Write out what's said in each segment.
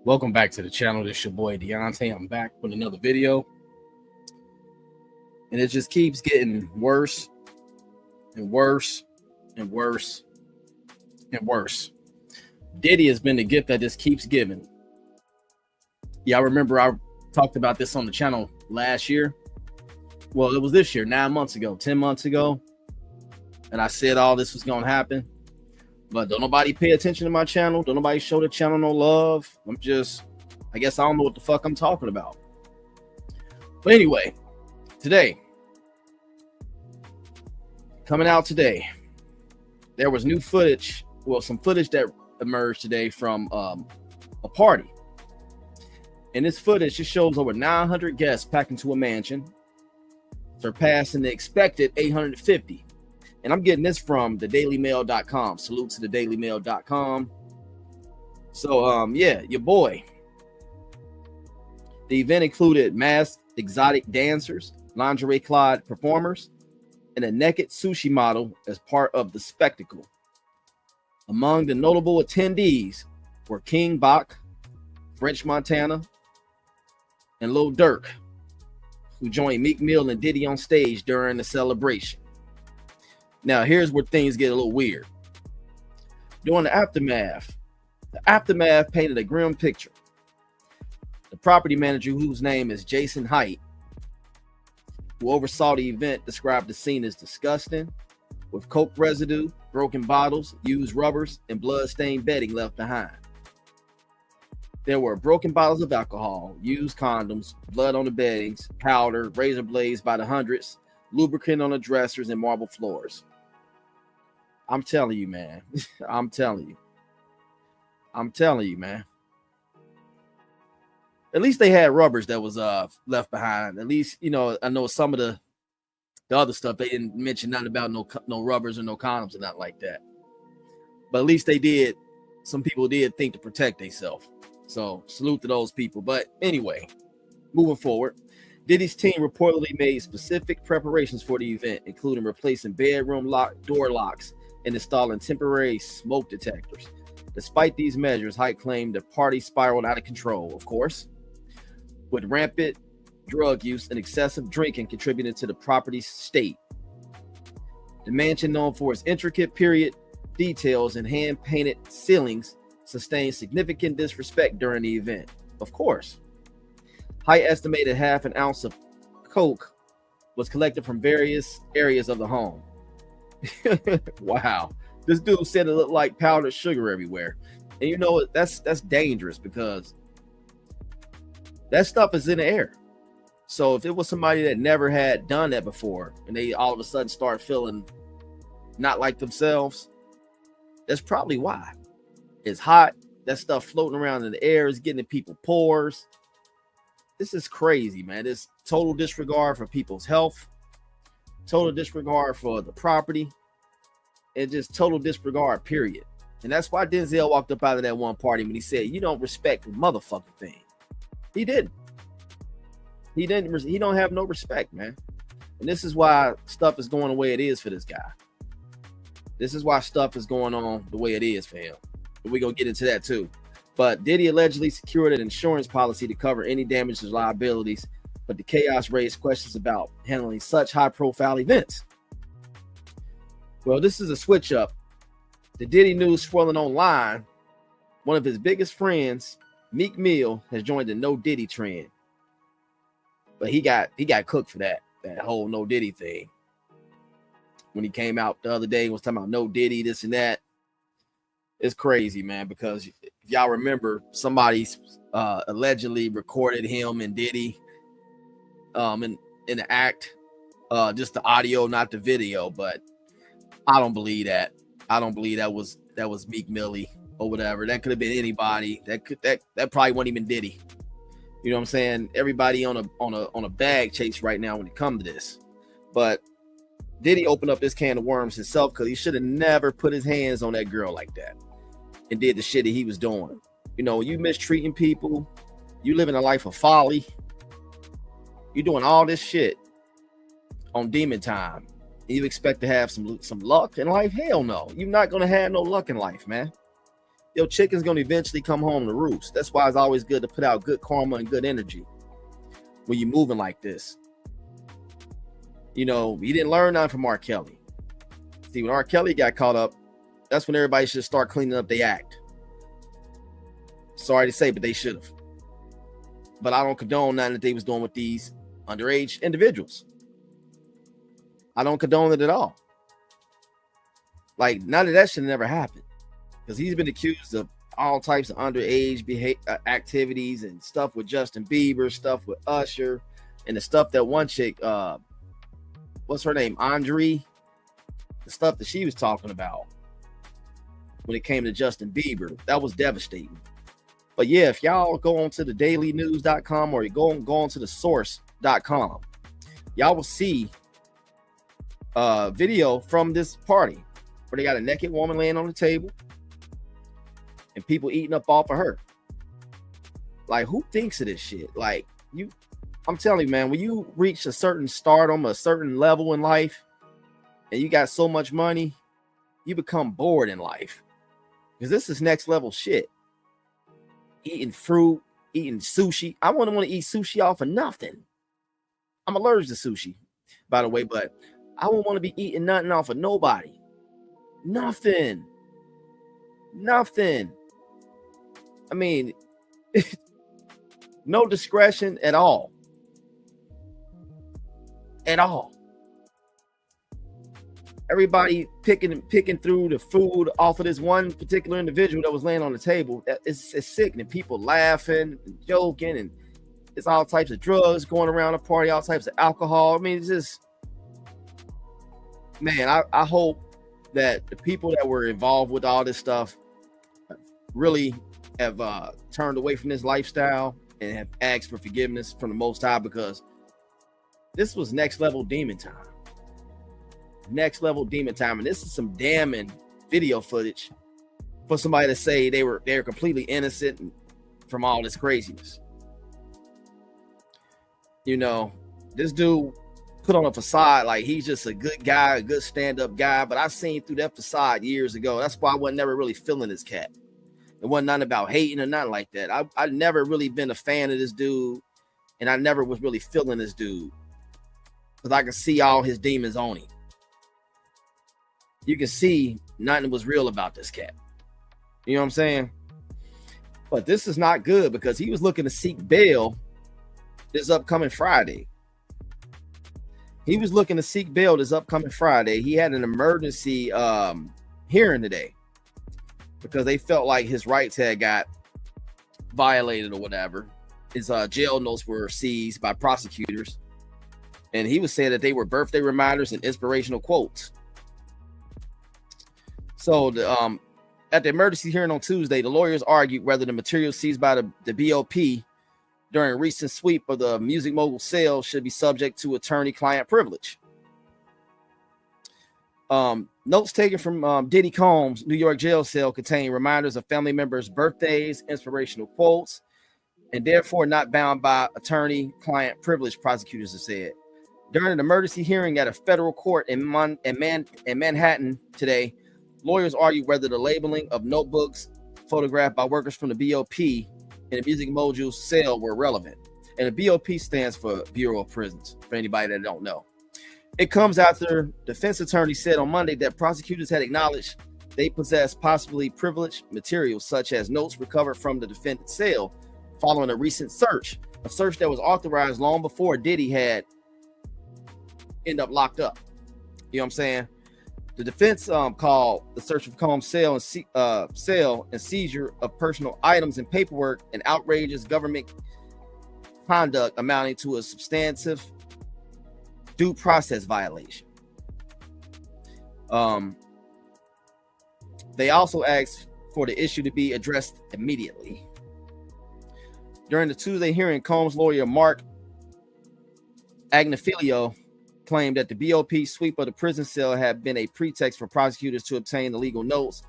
Welcome back to the channel. This is your boy Deontay. I'm back with another video, and it just keeps getting worse and worse and worse and worse. Diddy has been the gift that just keeps giving. Yeah, I remember I talked about this on the channel last year. Well, it was this year, 9 months ago, 10 months ago, and I said all this was going to happen. But don't nobody pay attention to my channel. Don't nobody show the channel no love. I guess I don't know what the fuck I'm talking about. But anyway, today, coming out today, there was new footage. Well, some footage that emerged today from a party. And this footage just shows over 900 guests packed into a mansion, surpassing the expected 850. And I'm getting this from thedailymail.com. Salute to thedailymail.com. So, yeah, your boy. The event included masked exotic dancers, lingerie clad performers, and a naked sushi model as part of the spectacle. Among the notable attendees were King Bach, French Montana, and Lil Durk, who joined Meek Mill and Diddy on stage during the celebration. Now, here's where things get a little weird. During the aftermath painted a grim picture. The property manager, whose name is Jason Height, who oversaw the event, described the scene as disgusting, with coke residue, broken bottles, used rubbers, and blood-stained bedding left behind. There were broken bottles of alcohol, used condoms, blood on the beddings, powder, razor blades by the hundreds, lubricant on the dressers, and marble floors. I'm telling you, man. I'm telling you, man. At least they had rubbers that was left behind. At least, you know, I know some of the other stuff, they didn't mention nothing about no rubbers or no condoms and nothing like that. But at least they did. Some people did think to protect themselves. So salute to those people. But anyway, moving forward, Diddy's team reportedly made specific preparations for the event, including replacing bedroom door locks and installing temporary smoke detectors. Despite these measures, Height claimed the party spiraled out of control, of course, with rampant drug use and excessive drinking contributing to the property's state. The mansion, known for its intricate period details and hand-painted ceilings, sustained significant disrespect during the event. Of course, Height estimated half an ounce of coke was collected from various areas of the home. Wow. This dude said it looked like powdered sugar everywhere. And you know, that's dangerous because that stuff is in the air. So if it was somebody that never had done that before and they all of a sudden start feeling not like themselves, that's probably why. It's hot. That stuff floating around in the air is getting in people's pores. This is crazy, man. This total disregard for people's health, total disregard for the property, and just total disregard, period. And that's why Denzel walked up out of that one party when he said, "You don't respect the motherfucking thing." He didn't. He don't have no respect, man. And this is why stuff is going the way it is for this guy. This is why stuff is going on the way it is for him. We're going to get into that too. But Diddy allegedly secured an insurance policy to cover any damages or liabilities, but the chaos raised questions about handling such high-profile events. Well, this is a switch up. The Diddy news swirling online. One of his biggest friends, Meek Mill, has joined the No Diddy trend. But he got cooked for that whole No Diddy thing. When he came out the other day and was talking about No Diddy, this and that. It's crazy, man, because if y'all remember, somebody allegedly recorded him and Diddy in the act, just the audio, not the video. But I don't believe that. I don't believe that was Meek Millie or whatever. That could have been anybody. That probably wasn't even Diddy. You know what I'm saying? Everybody on a bag chase right now when it comes to this. But Diddy opened up this can of worms himself because he should have never put his hands on that girl like that and did the shit that he was doing. You know, you mistreating people, you living a life of folly, you doing all this shit on demon time. You expect to have some luck in life? Hell no. You're not going to have no luck in life, man. your chicken's going to eventually come home to roost. That's why it's always good to put out good karma and good energy when you're moving like this. You know, you didn't learn nothing from R. Kelly. See, when R. Kelly got caught up, that's when everybody should start cleaning up their act. Sorry to say, but they should have. But I don't condone nothing that they was doing with these underage individuals. I don't condone it at all. Like, none of that should never happen. Because he's been accused of all types of underage activities and stuff with Justin Bieber, stuff with Usher, and the stuff that one chick, what's her name, Andre, the stuff that she was talking about when it came to Justin Bieber, that was devastating. But yeah, if y'all go on to the dailynews.com or you go on to the source.com, y'all will see a video from this party where they got a naked woman laying on the table and people eating up off of her. Like, who thinks of this shit? Like, I'm telling you, man, when you reach a certain stardom, a certain level in life, and you got so much money, you become bored in life. Because this is next level shit. Eating fruit, eating sushi. I wouldn't want to eat sushi off of nothing. I'm allergic to sushi, by the way, but I wouldn't want to be eating nothing off of nobody. Nothing. I mean, no discretion at all. At all. Everybody picking through the food off of this one particular individual that was laying on the table. It's sickening. People laughing and joking, and it's all types of drugs going around the party, all types of alcohol. I mean, it's just, man, I hope that the people that were involved with all this stuff really have turned away from this lifestyle and have asked for forgiveness from the Most High, because this was next level demon time. Next level demon time. And this is some damning video footage for somebody to say they're completely innocent from all this craziness. You know, this dude put on a facade like he's just a good guy, a good stand-up guy, but I seen through that facade years ago. That's why I wasn't never really feeling this cat. It wasn't nothing about hating or nothing like that. I never really been a fan of this dude, and I never was really feeling this dude, because I can see all his demons on him. You can see nothing was real about this cat. You know what I'm saying? But this is not good, because he was looking to seek bail this upcoming Friday. He was looking to seek bail this upcoming Friday. He had an emergency hearing today because they felt like his rights had got violated or whatever. His jail notes were seized by prosecutors, and he was saying that they were birthday reminders and inspirational quotes. So at the emergency hearing on Tuesday, the lawyers argued whether the material seized by the BOP during a recent sweep of the music mogul sale should be subject to attorney-client privilege. Notes taken from Diddy Combs' New York jail cell contain reminders of family members' birthdays, inspirational quotes, and therefore not bound by attorney-client privilege, prosecutors have said. During an emergency hearing at a federal court in Manhattan today, lawyers argued whether the labeling of notebooks photographed by workers from the BOP in the music mogul sale were relevant. And the BOP stands for Bureau of Prisons, for anybody that don't know. It comes after defense attorney said on Monday that prosecutors had acknowledged they possessed possibly privileged materials, such as notes recovered from the defendant's sale following a recent search, a search that was authorized long before Diddy had ended up locked up. You know what I'm saying? The defense called the search of Combs' sale and seizure of personal items and paperwork an outrageous government conduct amounting to a substantive due process violation. They also asked for the issue to be addressed immediately. During the Tuesday hearing, Combs' lawyer Mark Agnifilio claimed that the BOP sweep of the prison cell had been a pretext for prosecutors to obtain the legal notes,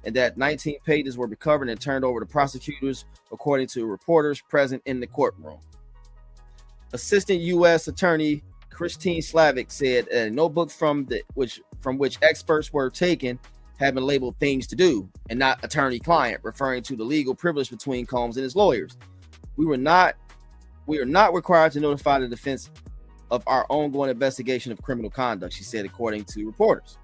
and that 19 pages were recovered and turned over to prosecutors, according to reporters present in the courtroom. Assistant U.S. Attorney Christine Slavic said a notebook from which experts were taken have been labeled things to do and not attorney-client, referring to the legal privilege between Combs and his lawyers. We are not required to notify the defense of our ongoing investigation of criminal conduct, she said, according to reporters.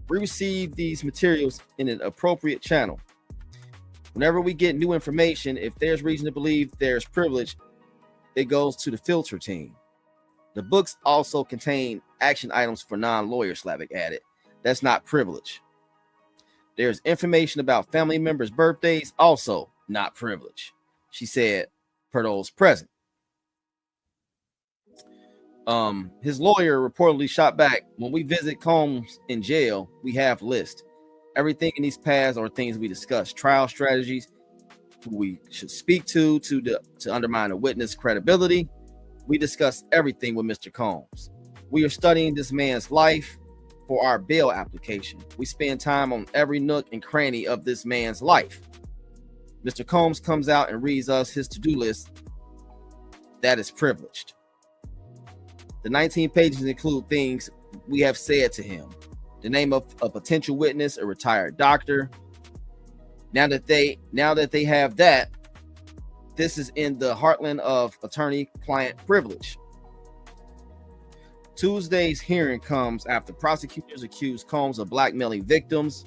We receive these materials in an appropriate channel. Whenever we get new information, if there's reason to believe there's privilege, it goes to the filter team. The books also contain action items for non-lawyers, Slavic added. That's not privilege. There's information about family members' birthdays, also not privilege, she said, per those present. His lawyer reportedly shot back, when we visit Combs in jail, we have lists. Everything in these paths are things we discuss, trial strategies, who we should speak to undermine a witness credibility. We discuss everything with Mr. Combs. We are studying this man's life for our bail application. We spend time on every nook and cranny of this man's life. Mr. Combs comes out and reads us his to-do list. That is privileged. The 19 pages include things we have said to him. The name of a potential witness, a retired doctor. Now that they have that, this is in the heartland of attorney-client privilege. Tuesday's hearing comes after prosecutors accused Combs of blackmailing victims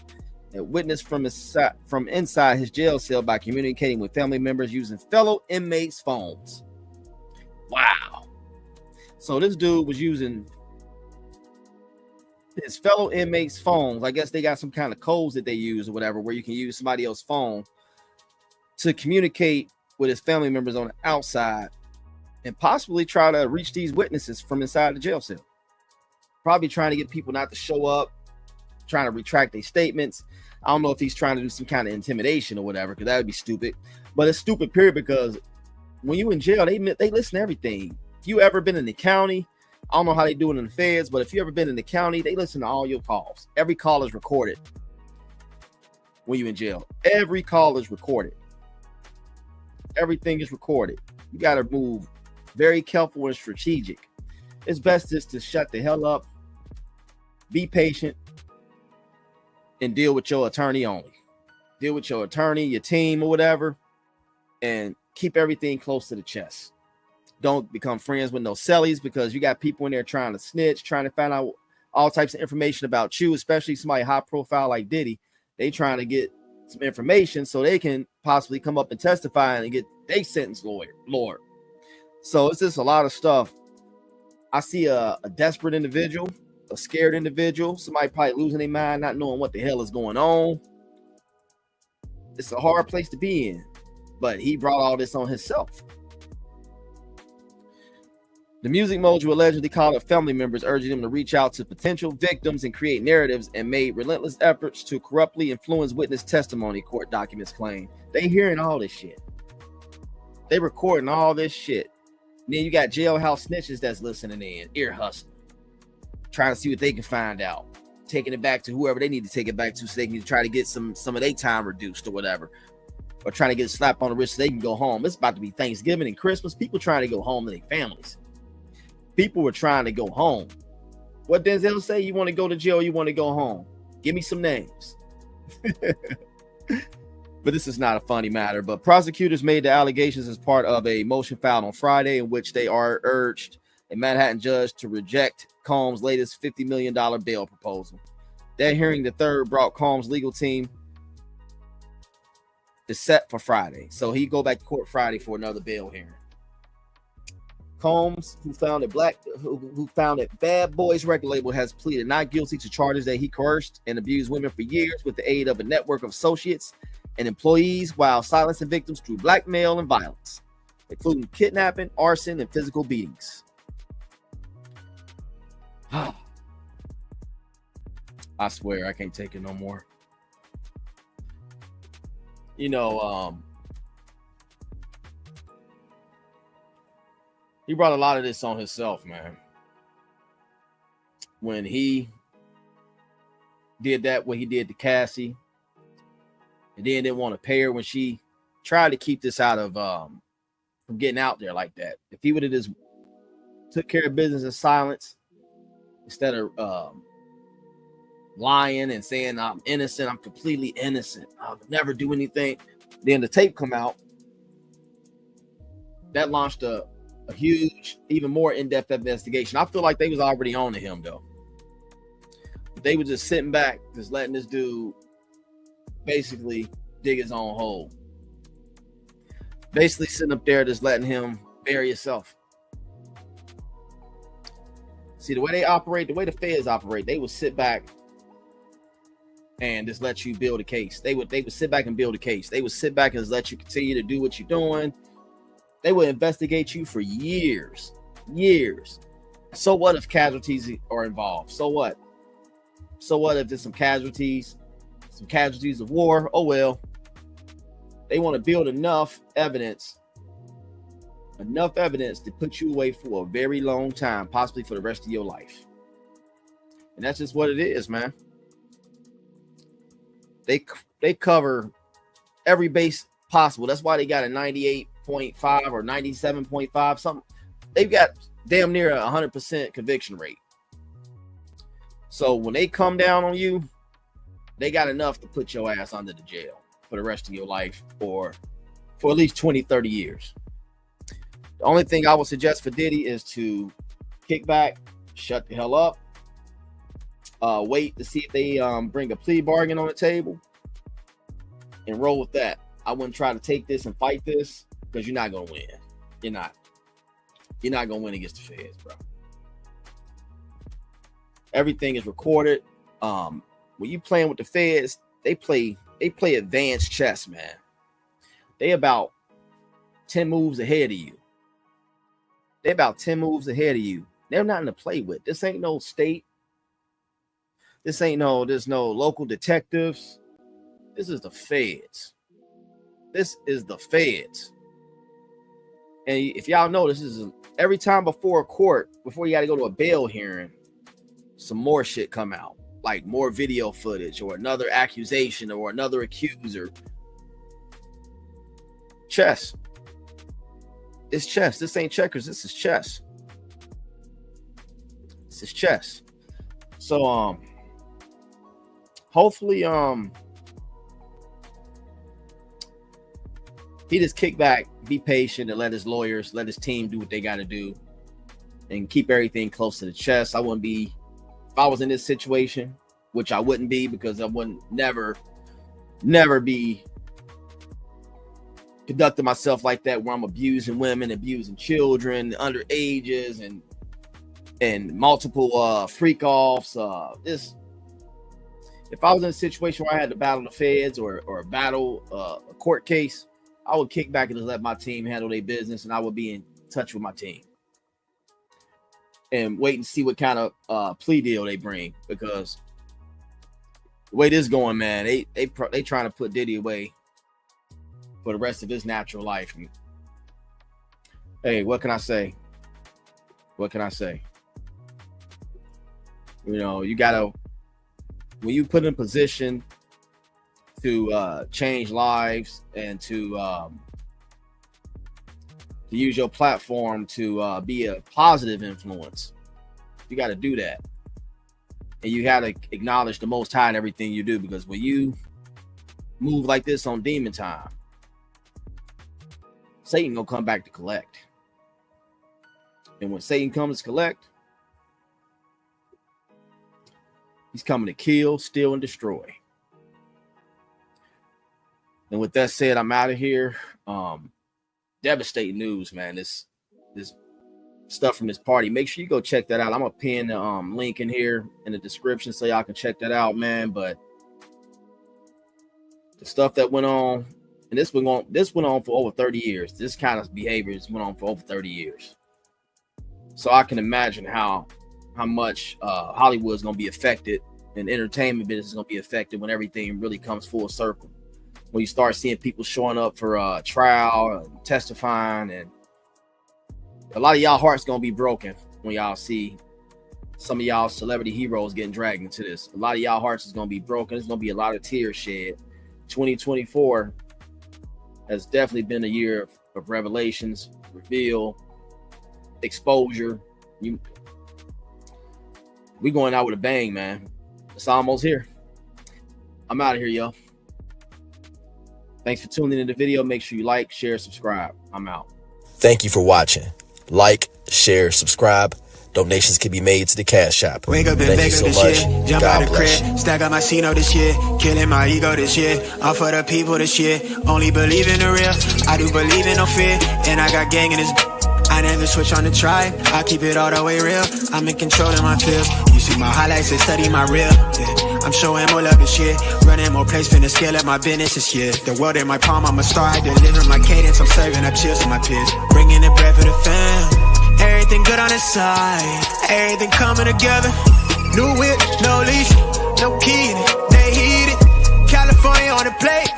and witness from inside his jail cell by communicating with family members using fellow inmates' phones. Wow. So this dude was using his fellow inmates' phones. I guess they got some kind of codes that they use or whatever, where you can use somebody else's phone to communicate with his family members on the outside and possibly try to reach these witnesses from inside the jail cell. Probably trying to get people not to show up, trying to retract their statements. I don't know if he's trying to do some kind of intimidation or whatever, because that would be stupid. But it's stupid, period, because when you in jail, they listen to everything. If you ever been in the county, I don't know how they do it in the feds, but if you ever been in the county, they listen to all your calls. Every call is recorded when you're in jail. Every call is recorded. Everything is recorded. You got to move very careful and strategic. It's best just to shut the hell up, be patient, and deal with your attorney only. Deal with your attorney, your team, or whatever, and keep everything close to the chest. Don't become friends with no cellies, because you got people in there trying to snitch, trying to find out all types of information about you, especially somebody high profile like Diddy. They trying to get some information so they can possibly come up and testify and get their sentence lawyer. So it's just a lot of stuff. I see a desperate individual, a scared individual, somebody probably losing their mind, not knowing what the hell is going on. It's a hard place to be in, but he brought all this on himself. The music mogul allegedly called up family members, urging them to reach out to potential victims and create narratives, and made relentless efforts to corruptly influence witness testimony, court documents claim. They hearing all this shit. They recording all this shit. And then you got jailhouse snitches that's listening in, ear hustling, trying to see what they can find out, taking it back to whoever they need to take it back to so they can try to get some of their time reduced or whatever, or trying to get a slap on the wrist so they can go home. It's about to be Thanksgiving and Christmas. People trying to go home to their families. People were trying to go home. What Denzel say? You want to go to jail? You want to go home? Give me some names. But this is not a funny matter. But prosecutors made the allegations as part of a motion filed on Friday, in which they urged a Manhattan judge to reject Combs' latest $50 million bail proposal. That hearing, the third, brought Combs' legal team, is set for Friday. So he go back to court Friday for another bail hearing. Combs, who founded Bad Boys record label, has pleaded not guilty to charges that he coerced and abused women for years with the aid of a network of associates and employees while silencing victims through blackmail and violence, including kidnapping, arson, and physical beatings. I swear I can't take it no more. You know, he brought a lot of this on himself, man. When he did that, what he did to Cassie, and then didn't want to pay her when she tried to keep this out of from getting out there like that. If he would have just took care of business in silence instead of lying and saying I'm innocent, I'm completely innocent, I'll never do anything. Then the tape come out. That launched a huge, even more in-depth investigation. I feel like they was already on to him though. They were just sitting back, just letting this dude basically dig his own hole. Basically sitting up there, just letting him bury himself. See, the way they operate, the way the feds operate, they would sit back and just let you build a case. They would sit back and build a case. They would sit back and just let you continue to do what you're doing. They would investigate you for years. So what if casualties are involved? So what? So what if there's some casualties of war? Oh well. They want to build enough evidence to put you away for a very long time, possibly for the rest of your life. And that's just what it is, man. They cover every base possible. That's why they got a 98.5 or 97.5 something. They've got damn near 100% conviction rate. So when they come down on you, they got enough to put your ass under the jail for the rest of your life, or for at least 20, 30 years. The only thing I would suggest for Diddy is to kick back, shut the hell up, wait to see if they bring a plea bargain on the table, and roll with that. I wouldn't try to take this and fight this, because you're not going to win. You're not going to win against the feds, bro. Everything is recorded. When you playing with the feds, they play advanced chess, man. They about 10 moves ahead of you. They're nothing to play with. This ain't no state. There's no local detectives. This is the feds. And if y'all know, this is every time before a court, before you got to go to a bail hearing, some more shit come out, like more video footage or another accusation or another accuser. Chess. It's chess. This ain't checkers. This is chess. So hopefully he just kick back, be patient, and let his lawyers, let his team do what they got to do, and keep everything close to the chest. I wouldn't be, if I was in this situation, which I wouldn't be, because I wouldn't never be conducting myself like that, where I'm abusing women, abusing children, underages, and multiple freak offs. If I was in a situation where I had to battle the feds or battle a court case, I would kick back and just let my team handle their business, and I would be in touch with my team and wait and see what kind of plea deal they bring, because the way this is going, man, they trying to put Diddy away for the rest of his natural life. Hey, what can I say? You know, you gotta, when you put in a position to change lives and to use your platform to be a positive influence, you got to do that, and you got to acknowledge the Most High in everything you do, because when you move like this on demon time, Satan gonna come back to collect. And when Satan comes to collect, he's coming to kill, steal, and destroy. And with that said, I'm out of here. Devastating news, man. This stuff from this party. Make sure you go check that out. I'm gonna pin the link in here in the description so y'all can check that out, man. But the stuff that went on, and this went on for over 30 years. This kind of behavior went on for over 30 years. So I can imagine how much Hollywood's gonna be affected, and entertainment business is gonna be affected when everything really comes full circle. When you start seeing people showing up for trial and testifying, and a lot of y'all hearts gonna be broken when y'all see some of y'all celebrity heroes getting dragged into this. A lot of y'all hearts is gonna be broken. There's gonna be a lot of tears shed. 2024 has definitely been a year of revelations, reveal, exposure. We going out with a bang, man. It's almost here. I'm out of here, yo. Thanks for tuning in the video. Make sure you like, share, subscribe. I'm out. Thank you for watching. Like, share, subscribe. Donations can be made to the Cash App. Wake up and Thank bake you so up this much. shit. Jump God out the bless crib. you. Stack up my Cino this year. Killing my ego this year. All for the people this year. Only believe in the real. I do believe in no fear. And I got gang in this. I never switch on the tribe. I keep it all the way real. I'm in control of my field. You see my highlights and study my real. Yeah. I'm showing more love this year. Running more plays, finna scale up my business this year. The world in my palm, I'm a star. I deliver my cadence. I'm serving up chills to my peers. Bringing the bread for the fam. Everything good on the side. Everything coming together. New whip, no leash, no key in it. They heat it. California on the plate.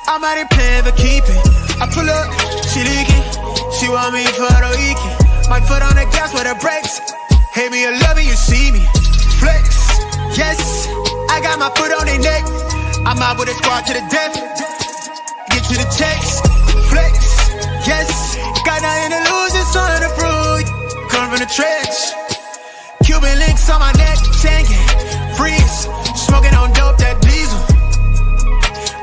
I'm out here playing for keeping. I pull up, she leaking. She want me for the weekend. My foot on the gas with the brakes. Hate me or love me, you see me. Flex, yes. I got my foot on their neck. I'm out with a squad to the death. Get to the text. Flex, yes. Got nothing to lose, it's something to prove. Come from the trench. Cuban links on my neck, tanking. Freeze, smoking on dope, that diesel.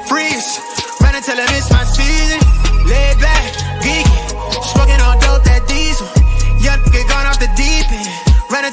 Freeze, run until I miss my season.